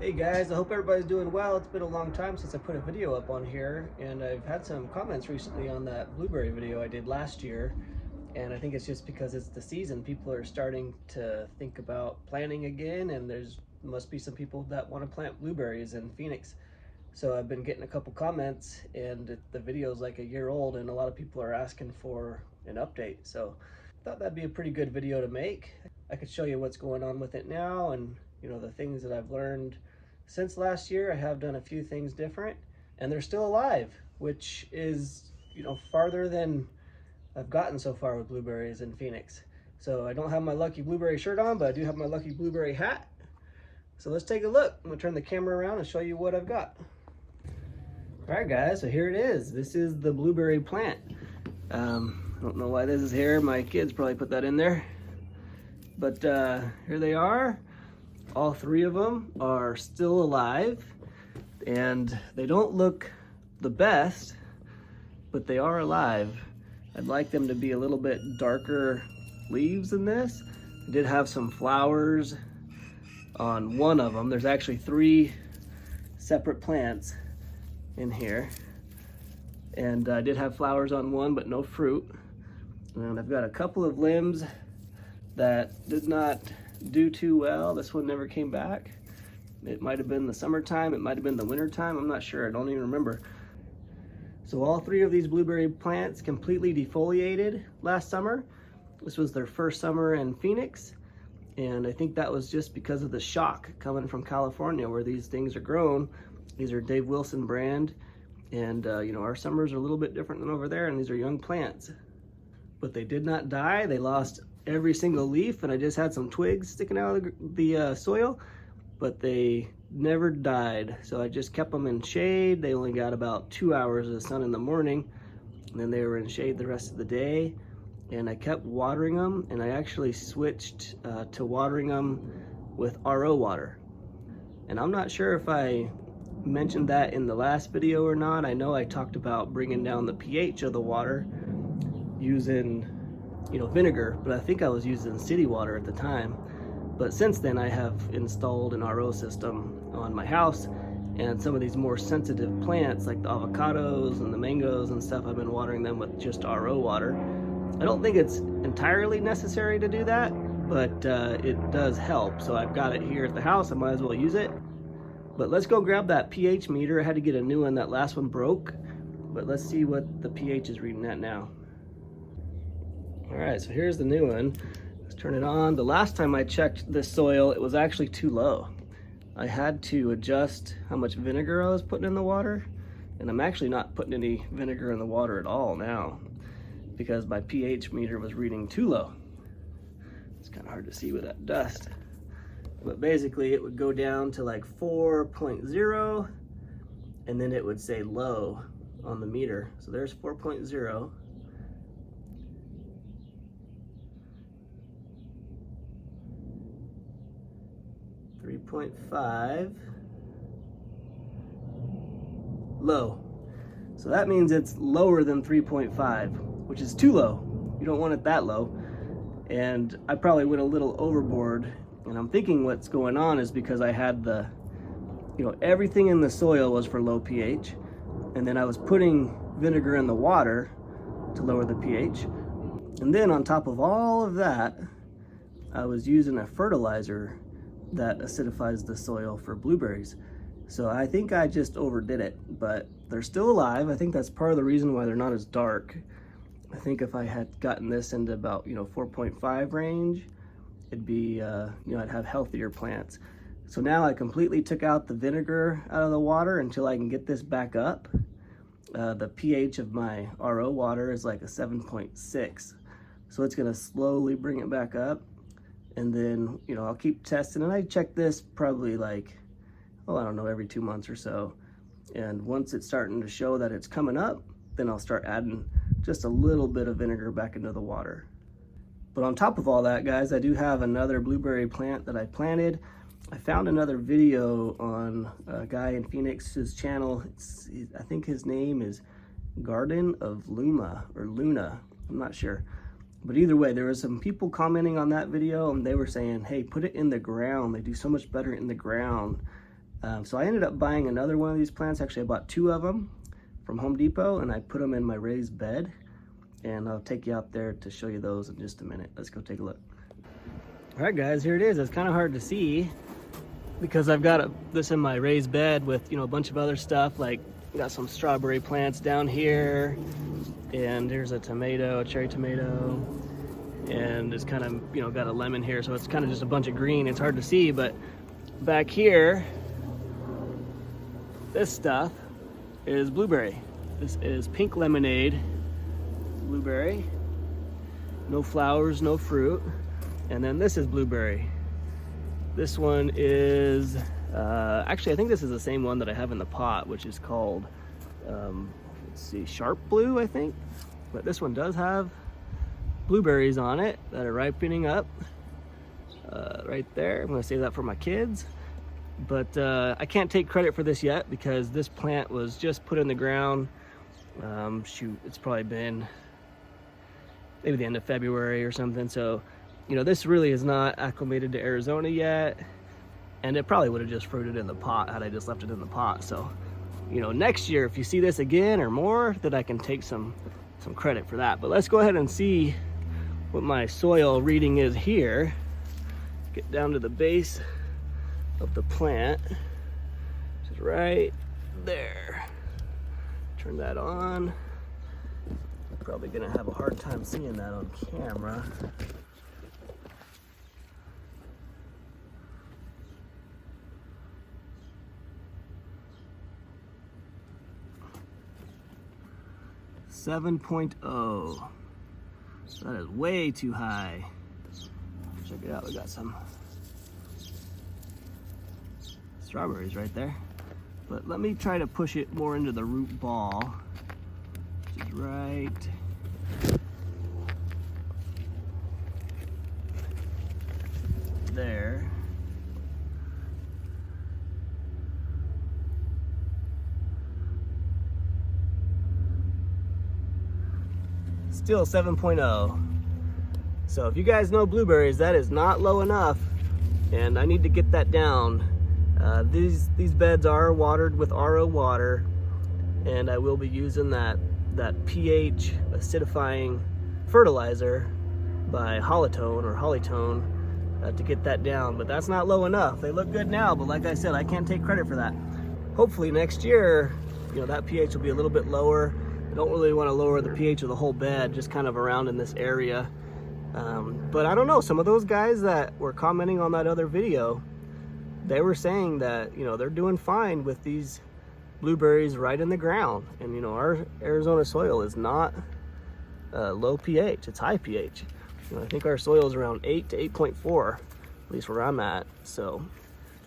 Hey guys, I hope everybody's doing well. It's been a long time since I put a video up on here, and I've had some comments recently on that blueberry video I did last year. And I think it's just because it's the season. People are starting to think about planting again, and there's must be some people that want to plant blueberries in Phoenix. So I've been getting a couple comments, and the video's like a year old, and a lot of people are asking for an update. So I thought that'd be a pretty good video to make. I could show you what's going on with it now, and the things that I've learned since last year. I have done a few things different, and they're still alive, which is farther than I've gotten so far with blueberries in Phoenix. So I don't have my lucky blueberry shirt on, but I do have my lucky blueberry hat. So let's take a look. I'm gonna turn the camera around and show you what I've got. All right guys, so here it is. This is the blueberry plant. I don't know why this is here. My kids probably put that in there. But here they are. All three of them are still alive, and they don't look the best, but they are alive. I'd like them to be a little bit darker leaves than this. I did have some flowers on one of them. There's actually three separate plants in here, and I did have flowers on one but no fruit. And I've got a couple of limbs that did not do too well. This one never came back. It might have been the summertime, it might have been the winter time, I'm not sure, I don't even remember. So all three of these blueberry plants completely defoliated last summer. This was their first summer in Phoenix, and I think that was just because of the shock coming from California where these things are grown. These are Dave Wilson brand, and our summers are a little bit different than over there, and these are young plants. But they did not die. They lost every single leaf, and I just had some twigs sticking out of the soil, but they never died. So I just kept them in shade. They only got about 2 hours of sun in the morning, and then they were in shade the rest of the day. And I kept watering them, and I actually switched to watering them with RO water. And I'm not sure if I mentioned that in the last video or not. I know I talked about bringing down the pH of the water using vinegar, but I think I was using city water at the time. But since then I have installed an RO system on my house, and some of these more sensitive plants like the avocados and the mangoes and stuff, I've been watering them with just RO water. I don't think it's entirely necessary to do that, but it does help. So I've got it here at the house, I might as well use it. But let's go grab that pH meter. I had to get a new one, that last one broke, but let's see what the pH is reading at now. All right, so here's the new one. Let's turn it on. The last time I checked this soil, it was actually too low. I had to adjust how much vinegar I was putting in the water, and I'm actually not putting any vinegar in the water at all now because my pH meter was reading too low. It's kind of hard to see with that dust. But basically it would go down to like 4.0, and then it would say low on the meter. So there's 4.0. 3.5, low. So that means it's lower than 3.5, which is too low. You don't want it that low. And I probably went a little overboard, and I'm thinking what's going on is because I had everything in the soil was for low pH, and then I was putting vinegar in the water to lower the pH. And then on top of all of that, I was using a fertilizer that acidifies the soil for blueberries. So I think I just overdid it, but they're still alive. I think that's part of the reason why they're not as dark. I think if I had gotten this into about 4.5 range, it'd be I'd have healthier plants. So now I completely took out the vinegar out of the water until I can get this back up. The pH of my RO water is like a 7.6, so it's gonna slowly bring it back up. And then, I'll keep testing, and I check this probably like, I don't know, every 2 months or so. And once it's starting to show that it's coming up, then I'll start adding just a little bit of vinegar back into the water. But on top of all that, guys, I do have another blueberry plant that I planted. I found another video on a guy in Phoenix's channel. I think his name is Garden of Luma or Luna, I'm not sure. But either way, there was some people commenting on that video, and they were saying, hey, put it in the ground. They do so much better in the ground So I ended up buying another one of these plants. Actually, I bought 2 of them from Home Depot, and I put them in my raised bed. And I'll take you out there to show you those in just a minute. Let's go take a look. All right, guys, here it is. It's kind of hard to see because I've got this in my raised bed with, you know, a bunch of other stuff. Like, got some strawberry plants down here, and here's a tomato, a cherry tomato, and it's kind of, you know, got a lemon here, so it's kind of just a bunch of green. It's hard to see, but back here, this stuff is blueberry. This is pink lemonade blueberry. No flowers, no fruit. And then this is blueberry. This one is, actually I think this is the same one that I have in the pot, which is called, let's see, Sharp Blue, I think. But this one does have blueberries on it that are ripening up right there. I'm gonna save that for my kids. But I can't take credit for this yet because this plant was just put in the ground. Shoot, it's probably been maybe the end of February or something. So, you know, this really is not acclimated to Arizona yet. And it probably would have just fruited in the pot had I just left it in the pot. So, you know, next year, if you see this again or more, then I can take some credit for that. But let's go ahead and see what my soil reading is here. Get down to the base of the plant, which is right there. Turn that on. Probably gonna have a hard time seeing that on camera. .7. So that is way too high. Check it out, we got some strawberries right there. But let me try to push it more into the root ball, which is right there. Still 7.0. So if you guys know blueberries, that is not low enough, and I need to get that down. These beds are watered with RO water, and I will be using that pH acidifying fertilizer by Hollytone to get that down, but that's not low enough. They look good now, but like I said, I can't take credit for that. Hopefully next year, you know, that pH will be a little bit lower. I don't really want to lower the pH of the whole bed, just kind of around in this area. But I don't know, some of those guys that were commenting on that other video, they were saying that, you know, they're doing fine with these blueberries right in the ground. And, you know, our Arizona soil is not low pH, it's high pH. You know, I think our soil is around 8 to 8.4, at least where I'm at. So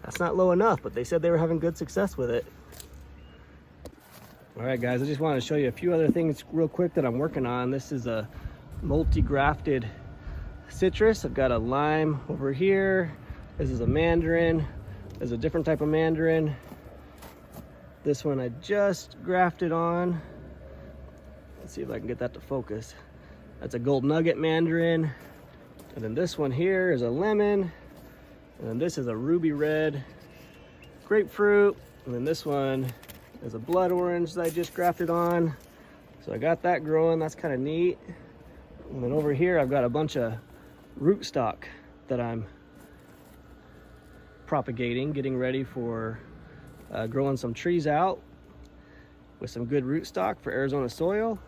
that's not low enough, but they said they were having good success with it. All right, guys, I just want to show you a few other things real quick that I'm working on. This is a multi-grafted citrus. I've got a lime over here. This is a mandarin. There's a different type of mandarin. This one I just grafted on. Let's see if I can get that to focus. That's a gold nugget mandarin. And then this one here is a lemon. And then this is a ruby red grapefruit. And then this one is a blood orange that I just grafted on. So I got that growing, that's kind of neat. And then over here I've got a bunch of rootstock that I'm propagating, getting ready for growing some trees out with some good rootstock for Arizona soil.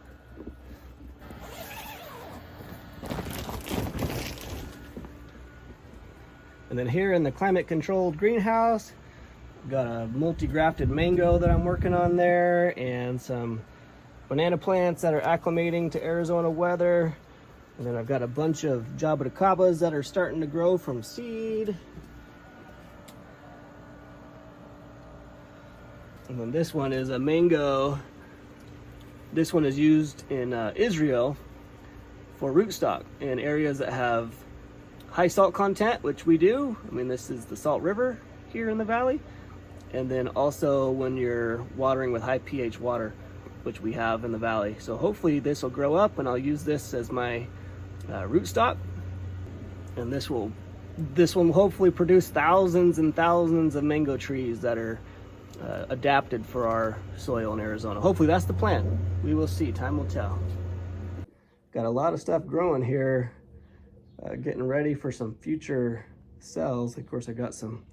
And then here in the climate controlled greenhouse, got a multi-grafted mango that I'm working on there, and some banana plants that are acclimating to Arizona weather. And then I've got a bunch of jabuticabas that are starting to grow from seed. And then this one is a mango. This one is used in Israel for rootstock in areas that have high salt content, which we do. I mean, this is the Salt River here in the valley. And then also when you're watering with high pH water, which we have in the valley. So hopefully this will grow up and I'll use this as my rootstock. And this will this will hopefully produce thousands and thousands of mango trees that are adapted for our soil in Arizona. Hopefully that's the plan. We will see, time will tell. Got a lot of stuff growing here, getting ready for some future cells. Of course, I got some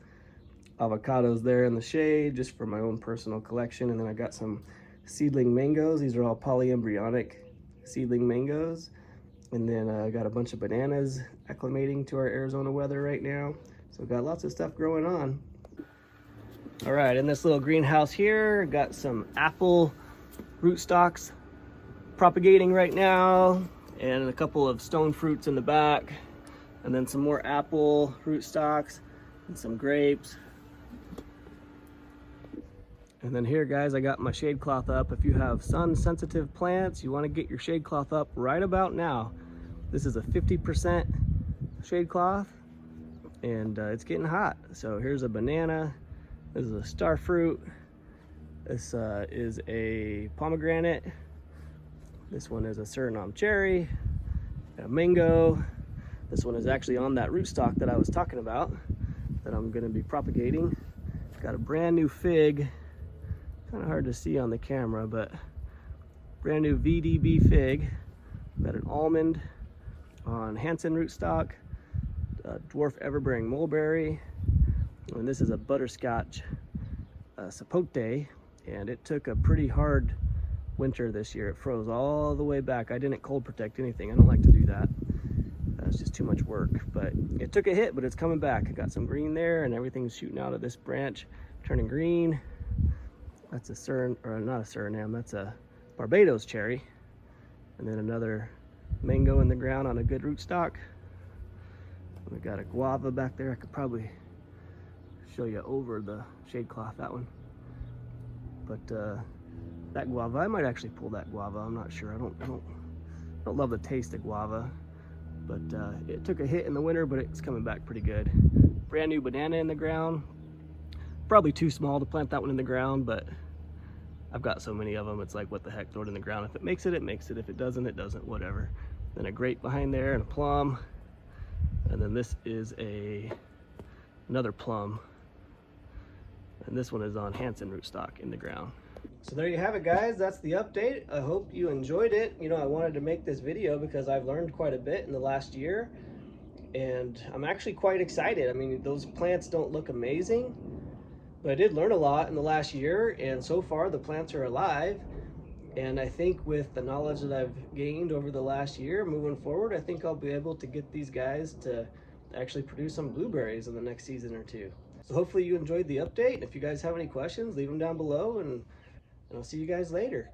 avocados there in the shade just for my own personal collection, and then I got some seedling mangoes. These are all polyembryonic seedling mangoes. And then I got a bunch of bananas acclimating to our Arizona weather right now. So we've got lots of stuff growing on. All right, in this little greenhouse here, got some apple rootstocks propagating right now, and a couple of stone fruits in the back, and then some more apple rootstocks and some grapes. And then here, guys, I got my shade cloth up. If you have sun sensitive plants, you want to get your shade cloth up right about now. This is a 50% shade cloth, and it's getting hot. So here's a banana, this is a star fruit, this is a pomegranate, this one is a Suriname cherry, a mango. This one is actually on that rootstock that I was talking about that I'm going to be propagating. Got a brand new fig. Kind of hard to see on the camera, but brand new VDB fig. Got an almond on Hansen rootstock, dwarf everbearing mulberry, and this is a butterscotch sapote, and it took a pretty hard winter this year. It froze all the way back. I didn't cold protect anything. I don't like to do that. That's just too much work, but it took a hit, but it's coming back. I got some green there, and everything's shooting out of this branch, turning green. That's a not a Suriname, that's a Barbados cherry. And then another mango in the ground on a good rootstock. We got a guava back there. I could probably show you over the shade cloth, that one. But that guava, I might actually pull that guava. I'm not sure. I don't love the taste of guava, but it took a hit in the winter, but it's coming back pretty good. Brand new banana in the ground. Probably too small to plant that one in the ground, but I've got so many of them, it's like, what the heck, throw it in the ground. If it makes it, it makes it. If it doesn't, it doesn't, whatever. Then a grape behind there and a plum. And then this is another plum. And this one is on Hansen rootstock in the ground. So there you have it, guys. That's the update. I hope you enjoyed it. You know, I wanted to make this video because I've learned quite a bit in the last year, and I'm actually quite excited. I mean, those plants don't look amazing, but I did learn a lot in the last year, and so far the plants are alive. And I think with the knowledge that I've gained over the last year, moving forward, I think I'll be able to get these guys to actually produce some blueberries in the next season or two. So hopefully you enjoyed the update. If you guys have any questions, leave them down below, and I'll see you guys later.